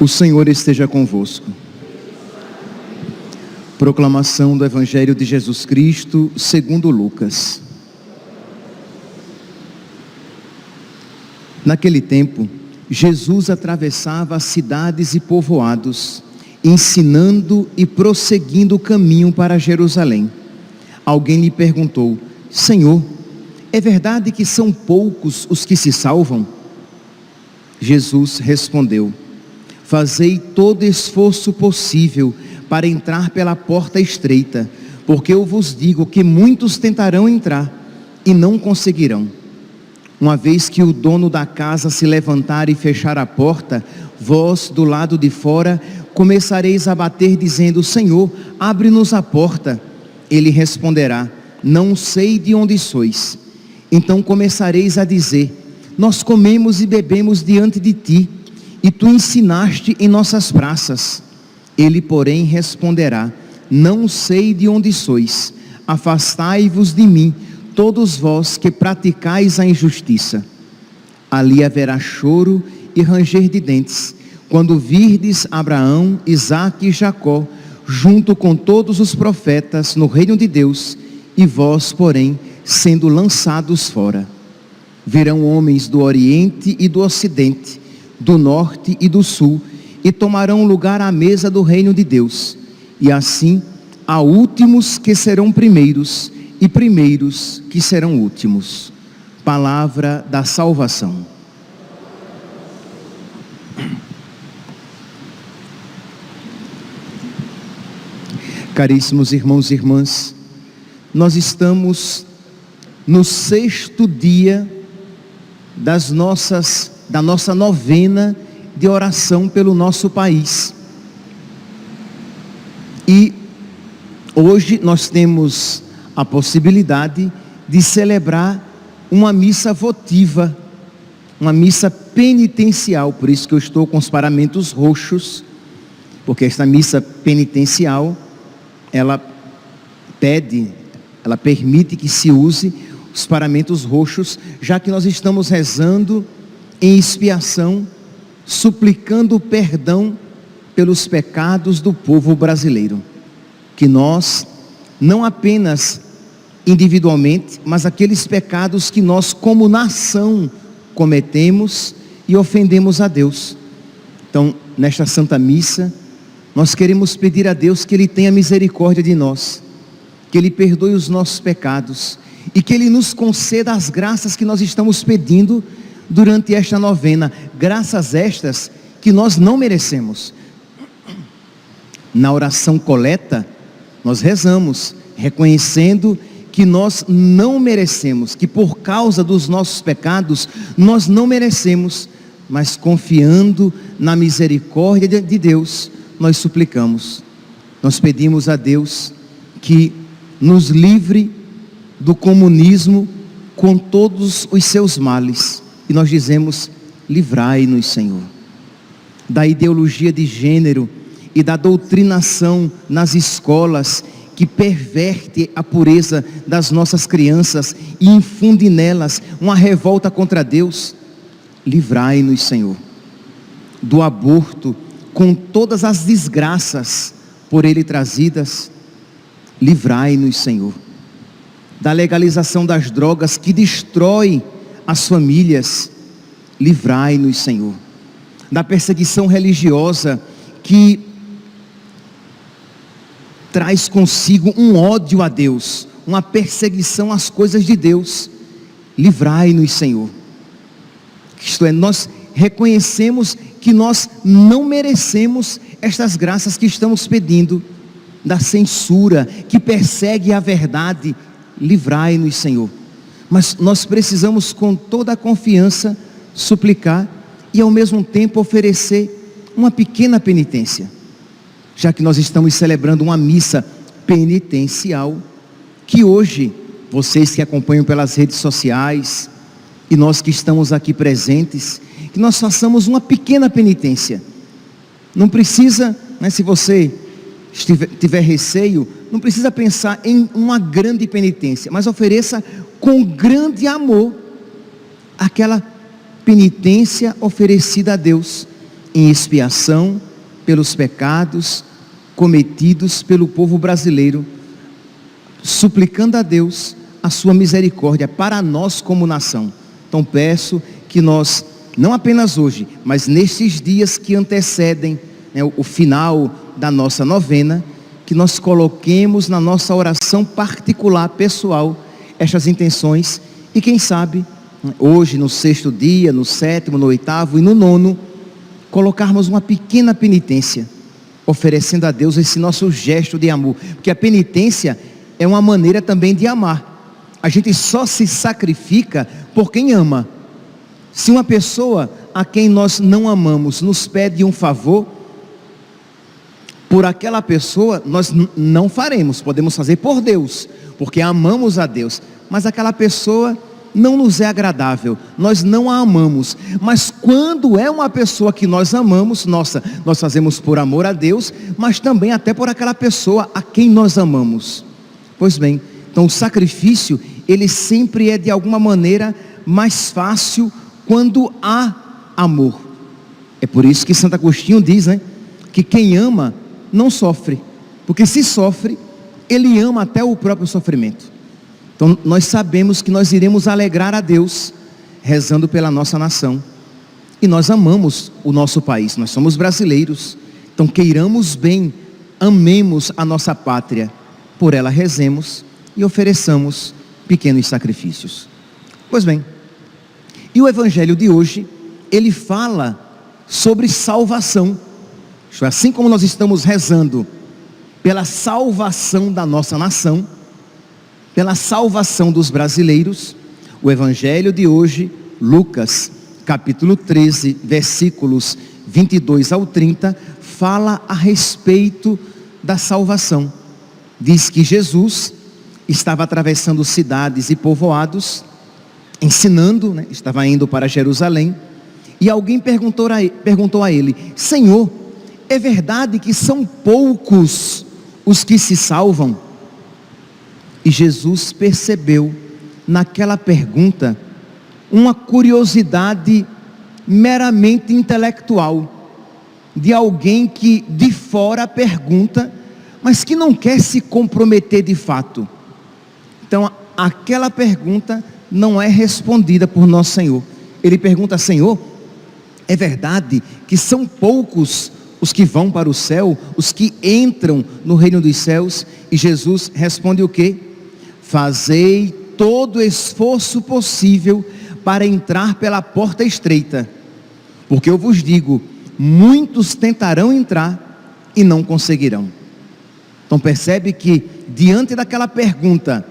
O Senhor esteja convosco. Proclamação do Evangelho de Jesus Cristo segundo Lucas. Naquele tempo, Jesus atravessava as cidades e povoados, ensinando e prosseguindo o caminho para Jerusalém. Alguém lhe perguntou: Senhor, é verdade que são poucos os que se salvam? Jesus respondeu: Fazei todo esforço possível para entrar pela porta estreita, porque eu vos digo que muitos tentarão entrar e não conseguirão. Uma vez que o dono da casa se levantar e fechar a porta, vós, do lado de fora, começareis a bater, dizendo: Senhor, abre-nos a porta. Ele responderá: Não sei de onde sois. Então começareis a dizer: Nós comemos e bebemos diante de ti, e tu ensinaste em nossas praças. Ele, porém, responderá: Não sei de onde sois. Afastai-vos de mim, todos vós que praticais a injustiça. Ali haverá choro e ranger de dentes, quando virdes Abraão, Isaque e Jacó, junto com todos os profetas no reino de Deus, e vós, porém, sendo lançados fora. Virão homens do Oriente e do Ocidente, do Norte e do Sul, e tomarão lugar à mesa do reino de Deus. E assim, há últimos que serão primeiros, e primeiros que serão últimos. Palavra da salvação. Caríssimos irmãos e irmãs, nós estamos no 6º dia da nossa novena de oração pelo nosso país. E hoje nós temos a possibilidade de celebrar uma missa votiva, uma missa penitencial. Por isso que eu estou com os paramentos roxos, porque esta missa penitencial, ela permite que se use os paramentos roxos, já que nós estamos rezando em expiação, suplicando perdão pelos pecados do povo brasileiro. Que nós, não apenas individualmente, mas aqueles pecados que nós como nação cometemos e ofendemos a Deus. Então, nesta Santa Missa, nós queremos pedir a Deus que Ele tenha misericórdia de nós, que Ele perdoe os nossos pecados e que Ele nos conceda as graças que nós estamos pedindo durante esta novena, graças estas que nós não merecemos. Na oração coleta, nós rezamos, reconhecendo que nós não merecemos, que por causa dos nossos pecados, nós não merecemos, mas confiando na misericórdia de Deus, nós suplicamos. Nós pedimos a Deus que nos livre do comunismo com todos os seus males. E nós dizemos: livrai-nos, Senhor, da ideologia de gênero e da doutrinação nas escolas que perverte a pureza das nossas crianças e infunde nelas uma revolta contra Deus. Livrai-nos, Senhor, do aborto com todas as desgraças por ele trazidas. Livrai-nos, Senhor, da legalização das drogas que destrói as famílias. Livrai-nos, Senhor, da perseguição religiosa que traz consigo um ódio a Deus, uma perseguição às coisas de Deus. Livrai-nos, Senhor. Isto é, nós reconhecemos que nós não merecemos estas graças que estamos pedindo, da censura que persegue a verdade. Livrai-nos, Senhor. Mas nós precisamos com toda a confiança suplicar e ao mesmo tempo oferecer uma pequena penitência, já que nós estamos celebrando uma missa penitencial, que hoje vocês que acompanham pelas redes sociais e nós que estamos aqui presentes, que nós façamos uma pequena penitência. Não precisa, se você tiver receio, não precisa pensar em uma grande penitência, mas ofereça com grande amor aquela penitência oferecida a Deus em expiação pelos pecados cometidos pelo povo brasileiro, suplicando a Deus a sua misericórdia para nós como nação. Então peço que nós, não apenas hoje, mas nestes dias que antecedem o final da nossa novena, que nós coloquemos na nossa oração particular, pessoal, estas intenções, e quem sabe, hoje no 6º dia, no 7º, no 8º e no 9º, colocarmos uma pequena penitência, oferecendo a Deus esse nosso gesto de amor, porque a penitência é uma maneira também de amar. A gente só se sacrifica por quem ama. Se uma pessoa a quem nós não amamos nos pede um favor, por aquela pessoa nós não faremos, podemos fazer por Deus, porque amamos a Deus, mas aquela pessoa não nos é agradável, nós não a amamos. Mas quando é uma pessoa que nós amamos, nós fazemos por amor a Deus, mas também até por aquela pessoa a quem nós amamos. Pois bem, então o sacrifício, ele sempre é de alguma maneira mais fácil quando há amor. É por isso que Santo Agostinho diz, que quem ama não sofre, porque se sofre, ele ama até o próprio sofrimento. Então nós sabemos que nós iremos alegrar a Deus rezando pela nossa nação, e nós amamos o nosso país, nós somos brasileiros, então queiramos bem, amemos a nossa pátria, por ela rezemos e ofereçamos pequenos sacrifícios. Pois bem, e o evangelho de hoje, ele fala sobre salvação. Assim como nós estamos rezando pela salvação da nossa nação, pela salvação dos brasileiros, o evangelho de hoje, Lucas capítulo 13, versículos 22 ao 30, fala a respeito da salvação. Diz que Jesus estava atravessando cidades e povoados, ensinando, estava indo para Jerusalém, e alguém perguntou a ele: Senhor, é verdade que são poucos os que se salvam? E Jesus percebeu naquela pergunta uma curiosidade meramente intelectual, de alguém que de fora pergunta, mas que não quer se comprometer de fato. Então aquela pergunta não é respondida por nosso Senhor. Ele pergunta: Senhor, é verdade que são poucos os que vão para o céu, os que entram no reino dos céus? E Jesus responde o quê? Fazei todo esforço possível para entrar pela porta estreita, porque eu vos digo, muitos tentarão entrar e não conseguirão. Então percebe que diante daquela pergunta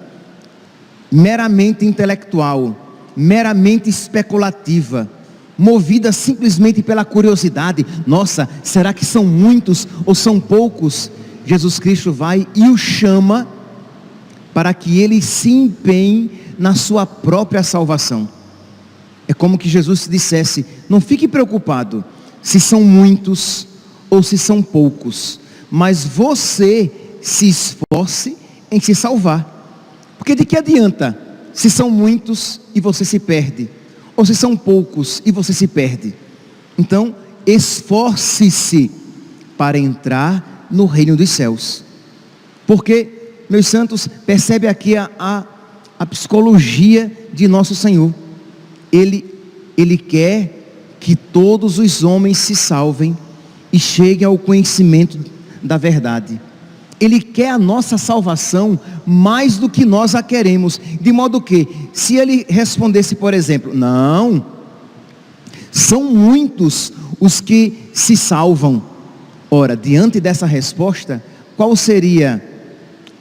meramente intelectual, meramente especulativa, movida simplesmente pela curiosidade, nossa, será que são muitos ou são poucos? Jesus Cristo vai e o chama para que ele se empenhe na sua própria salvação. É como que Jesus dissesse: não fique preocupado se são muitos ou se são poucos, mas você se esforce em se salvar. Porque de que adianta se são muitos e você se perde, ou se são poucos e você se perde? Então esforce-se para entrar no reino dos céus. Porque, meus santos, percebe aqui a psicologia de nosso Senhor. Ele quer que todos os homens se salvem e cheguem ao conhecimento da verdade. Ele quer a nossa salvação mais do que nós a queremos. De modo que, se ele respondesse, por exemplo, não, são muitos os que se salvam. Ora, diante dessa resposta, qual seria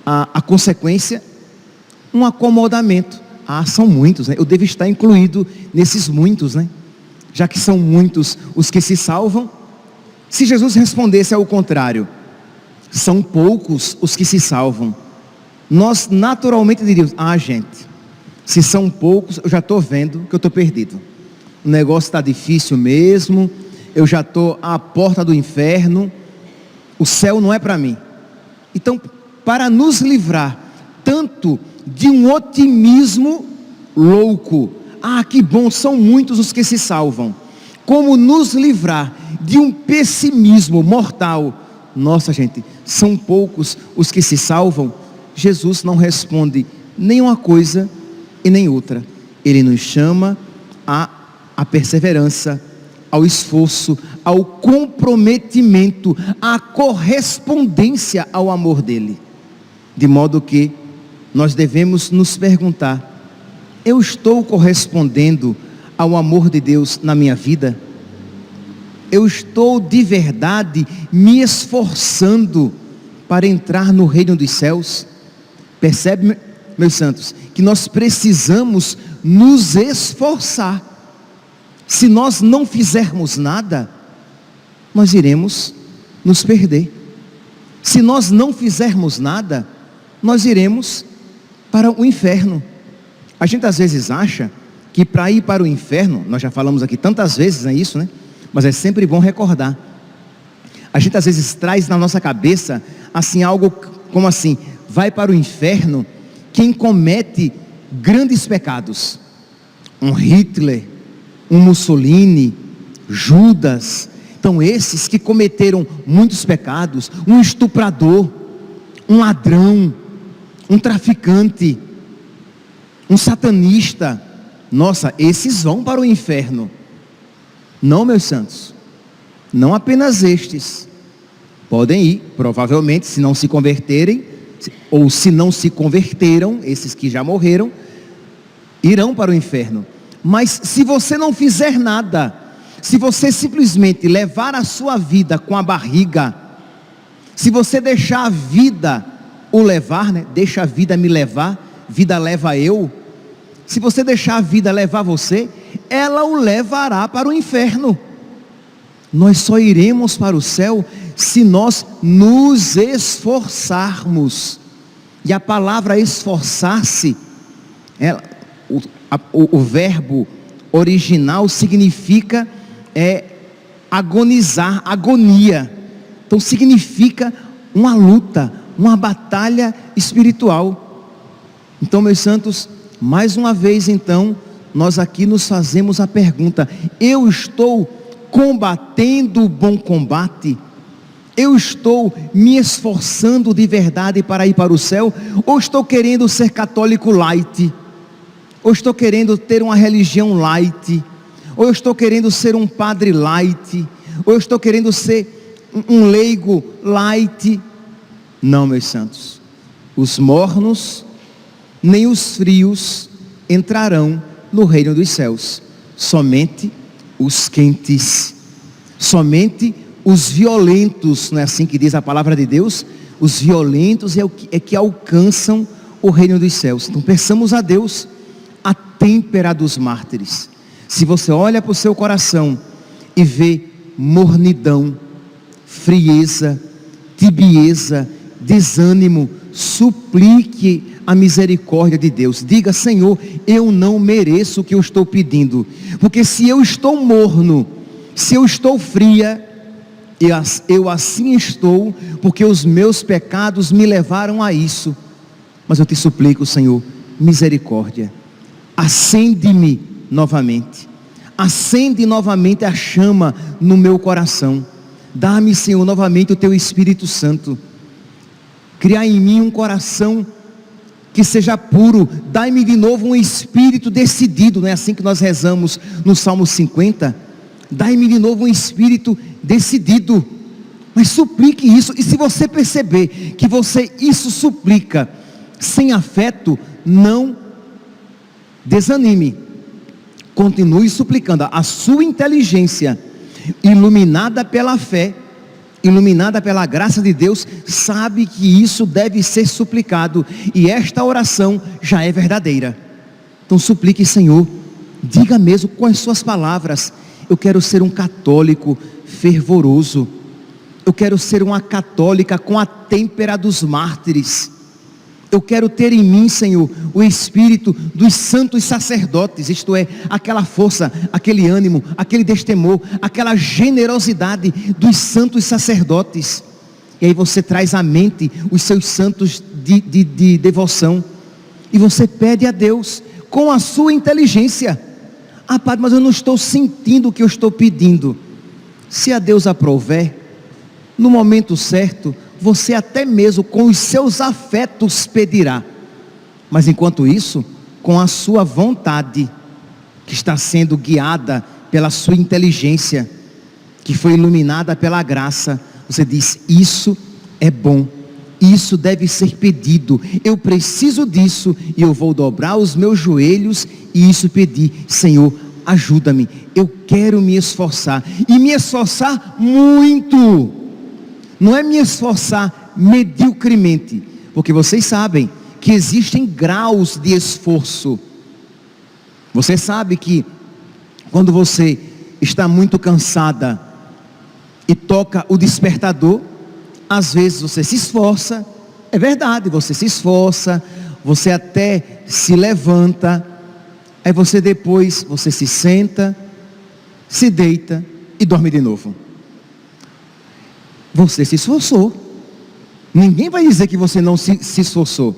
a consequência? Um acomodamento. São muitos, eu devo estar incluído nesses muitos, já que são muitos os que se salvam. Se Jesus respondesse ao contrário, são poucos os que se salvam, nós naturalmente diríamos: ah, gente, se são poucos, eu já estou vendo que eu estou perdido. O negócio está difícil mesmo, eu já estou à porta do inferno, o céu não é para mim. Então, para nos livrar tanto de um otimismo louco, ah, que bom, são muitos os que se salvam, como nos livrar de um pessimismo mortal, nossa gente, são poucos os que se salvam, Jesus não responde nem uma coisa e nem outra. Ele nos chama à perseverança, ao esforço, ao comprometimento, à correspondência ao amor dele. De modo que nós devemos nos perguntar: eu estou correspondendo ao amor de Deus na minha vida? Eu estou de verdade me esforçando para entrar no reino dos céus? Percebe, meus santos, que nós precisamos nos esforçar. Se nós não fizermos nada, nós iremos nos perder. Se nós não fizermos nada, nós iremos para o inferno. A gente às vezes acha que para ir para o inferno, nós já falamos aqui tantas vezes, não é isso, né? Mas é sempre bom recordar. A gente às vezes traz na nossa cabeça assim algo como assim: vai para o inferno quem comete grandes pecados. Um Hitler, um Mussolini, Judas. Então esses que cometeram muitos pecados, um estuprador, um ladrão, um traficante, um satanista, nossa, esses vão para o inferno. Não, meus santos, não apenas estes. Podem ir, provavelmente, se não se converterem, ou se não se converteram, esses que já morreram, irão para o inferno. Mas se você não fizer nada, se você simplesmente levar a sua vida com a barriga, se você deixar a vida o levar, né? Deixa a vida me levar, vida leva eu. Se você deixar a vida levar você, ela o levará para o inferno. Nós só iremos para o céu se nós nos esforçarmos. E a palavra esforçar-se, o verbo original significa agonizar, agonia. Então significa uma luta, uma batalha espiritual. Então, meus santos, mais uma vez então, nós aqui nos fazemos a pergunta: eu estou combatendo o bom combate? Eu estou me esforçando de verdade para ir para o céu? Ou estou querendo ser católico light? Ou estou querendo ter uma religião light? Ou eu estou querendo ser um padre light? Ou eu estou querendo ser um leigo light? Não, meus santos, os mornos nem os frios entrarão no reino dos céus. Somente os quentes, somente os violentos, não é assim que diz a palavra de Deus? Os violentos é que alcançam o reino dos céus. Então peçamos a Deus a têmpera dos mártires. Se você olha para o seu coração e vê mornidão, frieza, tibieza, desânimo, suplique a misericórdia de Deus. Diga: Senhor, eu não mereço o que eu estou pedindo, porque se eu estou morno, se eu estou fria, eu assim estou, porque os meus pecados me levaram a isso. Mas eu te suplico, Senhor, misericórdia, acende-me novamente, acende novamente a chama no meu coração. Dá-me, Senhor, novamente o teu Espírito Santo. Criar em mim um coração que seja puro. Dai-me de novo um espírito decidido. Não é assim que nós rezamos no Salmo 50? Dai-me de novo um espírito decidido. Mas suplique isso. E se você perceber que você isso suplica sem afeto, não desanime. Continue suplicando. A sua inteligência, iluminada pela fé, iluminada pela graça de Deus, sabe que isso deve ser suplicado, e esta oração já é verdadeira. Então suplique: Senhor, diga mesmo com as suas palavras: eu quero ser um católico fervoroso, eu quero ser uma católica com a têmpera dos mártires. Eu quero ter em mim, Senhor, o espírito dos santos sacerdotes, isto é, aquela força, aquele ânimo, aquele destemor, aquela generosidade dos santos sacerdotes. E aí você traz à mente os seus santos de devoção, e você pede a Deus, com a sua inteligência: ah, Padre, mas eu não estou sentindo o que eu estou pedindo. Se a Deus aprouver, no momento certo, você até mesmo com os seus afetos pedirá. Mas enquanto isso, com a sua vontade, que está sendo guiada pela sua inteligência, que foi iluminada pela graça, você diz: isso é bom, isso deve ser pedido, eu preciso disso, e eu vou dobrar os meus joelhos e isso pedir: Senhor, ajuda-me, eu quero me esforçar, e me esforçar muito. Não é me esforçar mediocremente, porque vocês sabem que existem graus de esforço. Você sabe que quando você está muito cansada e toca o despertador, às vezes você se esforça, é verdade, você se esforça, você até se levanta, aí você depois, você se senta, se deita e dorme de novo. Você se esforçou. Ninguém vai dizer que você não se esforçou,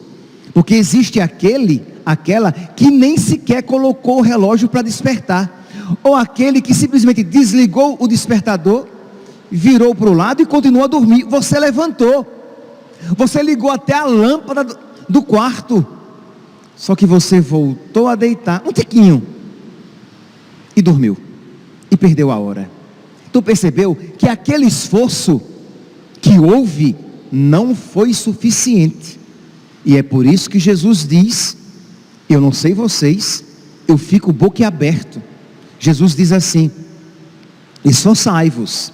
porque existe aquela que nem sequer colocou o relógio para despertar, ou aquele que simplesmente desligou o despertador, virou para o lado e continuou a dormir. Você levantou, você ligou até a lâmpada do quarto, só que você voltou a deitar um tiquinho e dormiu, e perdeu a hora. Tu percebeu que aquele esforço que houve não foi suficiente, e é por isso que Jesus diz: eu não sei vocês, eu fico boquiaberto. Jesus diz assim: esforçai-vos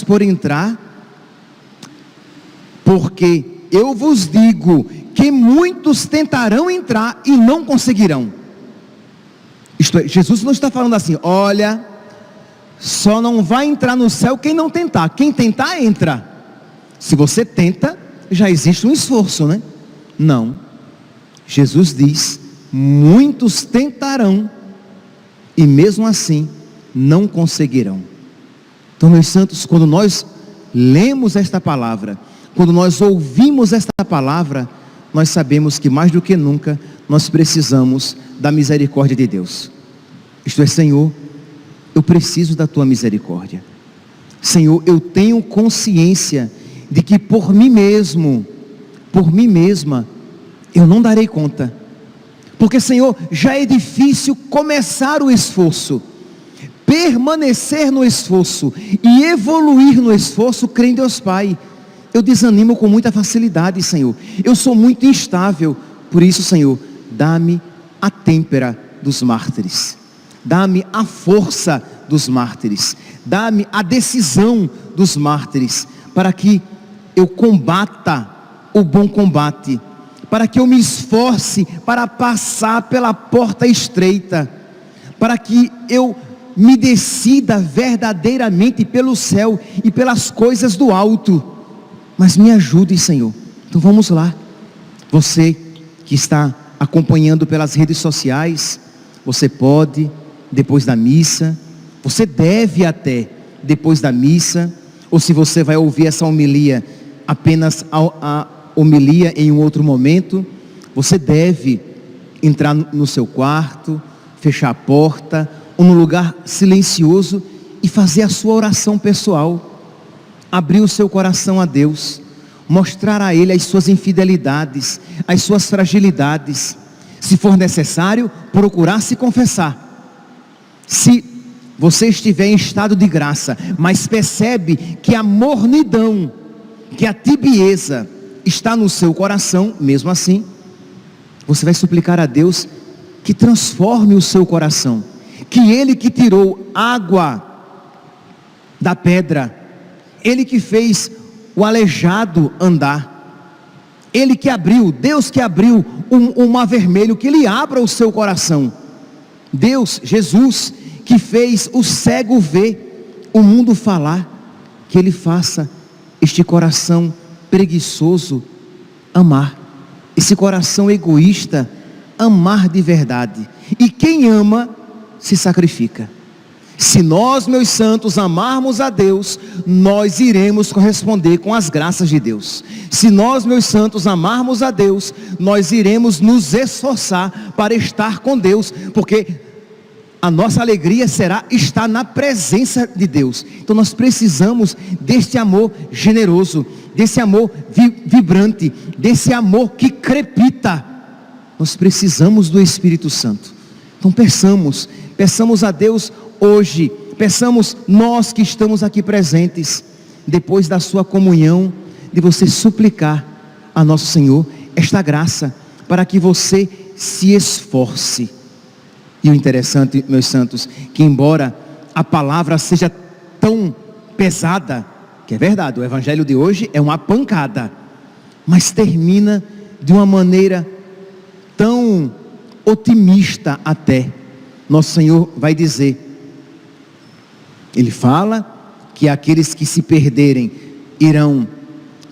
por entrar, porque eu vos digo que muitos tentarão entrar e não conseguirão. Isto é, Jesus não está falando assim: olha, só não vai entrar no céu quem não tentar. Quem tentar, entra. Se você tenta, já existe um esforço, né? Não. Jesus diz: muitos tentarão e mesmo assim não conseguirão. Então, meus santos, quando nós lemos esta palavra, quando nós ouvimos esta palavra, nós sabemos que mais do que nunca nós precisamos da misericórdia de Deus. Isto é, Senhor, eu preciso da tua misericórdia. Senhor, eu tenho consciência de que por mim mesma, eu não darei conta. Porque, Senhor, já é difícil começar o esforço, permanecer no esforço e evoluir no esforço. Crê em Deus Pai, eu desanimo com muita facilidade, Senhor. Eu sou muito instável. Por isso, Senhor, dá-me a têmpera dos mártires, dá-me a força dos mártires, dá-me a decisão dos mártires, para que eu combata o bom combate, para que eu me esforce para passar pela porta estreita, para que eu me decida verdadeiramente pelo céu e pelas coisas do alto. Mas me ajude, Senhor. Então vamos lá. Você que está acompanhando pelas redes sociais, você pode, depois da missa, você deve até, depois da missa, ou se você vai ouvir essa homilia, apenas a homilia em um outro momento, você deve entrar no seu quarto, fechar a porta, ou num lugar silencioso, e fazer a sua oração pessoal, abrir o seu coração a Deus, mostrar a Ele as suas infidelidades, as suas fragilidades, se for necessário, procurar se confessar. Se você estiver em estado de graça, mas percebe que a mornidão, que a tibieza está no seu coração, mesmo assim, você vai suplicar a Deus que transforme o seu coração, que Ele que tirou água da pedra, Ele que fez o aleijado andar, Ele que abriu, Deus que abriu o mar vermelho, que Ele abra o seu coração. Deus, Jesus, que fez o cego ver, o mundo falar, que Ele faça este coração preguiçoso amar. Esse coração egoísta, amar de verdade. E quem ama, se sacrifica. Se nós, meus santos, amarmos a Deus, nós iremos corresponder com as graças de Deus. Se nós, meus santos, amarmos a Deus, nós iremos nos esforçar para estar com Deus, porque a nossa alegria será estar na presença de Deus. Então nós precisamos deste amor generoso, desse amor vibrante, desse amor que crepita. Nós precisamos do Espírito Santo. Então peçamos a Deus hoje, peçamos nós que estamos aqui presentes, depois da sua comunhão, de você suplicar a nosso Senhor esta graça, para que você se esforce. E o interessante, meus santos, que embora a palavra seja tão pesada, que é verdade, o evangelho de hoje é uma pancada, mas termina de uma maneira tão otimista até. Nosso Senhor vai dizer, Ele fala que aqueles que se perderem irão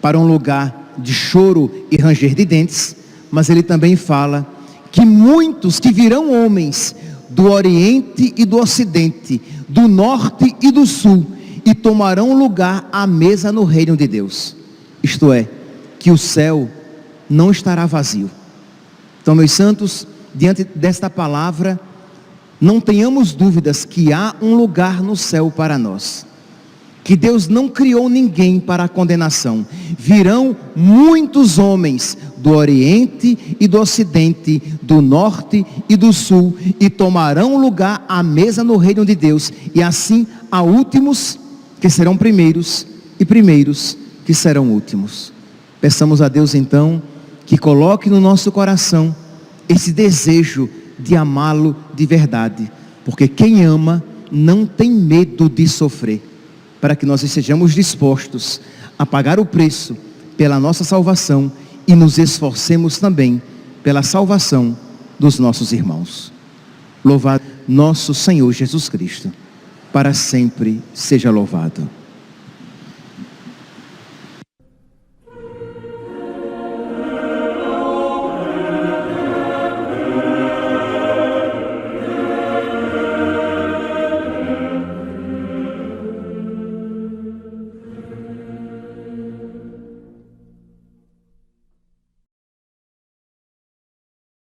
para um lugar de choro e ranger de dentes, mas Ele também fala que muitos, que virão homens do Oriente e do Ocidente, do Norte e do Sul, e tomarão lugar à mesa no reino de Deus. Isto é, que o céu não estará vazio. Então, meus santos, diante desta palavra, não tenhamos dúvidas que há um lugar no céu para nós, que Deus não criou ninguém para a condenação. Virão muitos homens do Oriente e do Ocidente, do Norte e do Sul, e tomarão lugar à mesa no reino de Deus, e assim há últimos que serão primeiros, e primeiros que serão últimos. Peçamos a Deus então, que coloque no nosso coração esse desejo de amá-lo de verdade, porque quem ama não tem medo de sofrer, para que nós estejamos dispostos a pagar o preço pela nossa salvação e nos esforcemos também pela salvação dos nossos irmãos. Louvado nosso Senhor Jesus Cristo, para sempre seja louvado.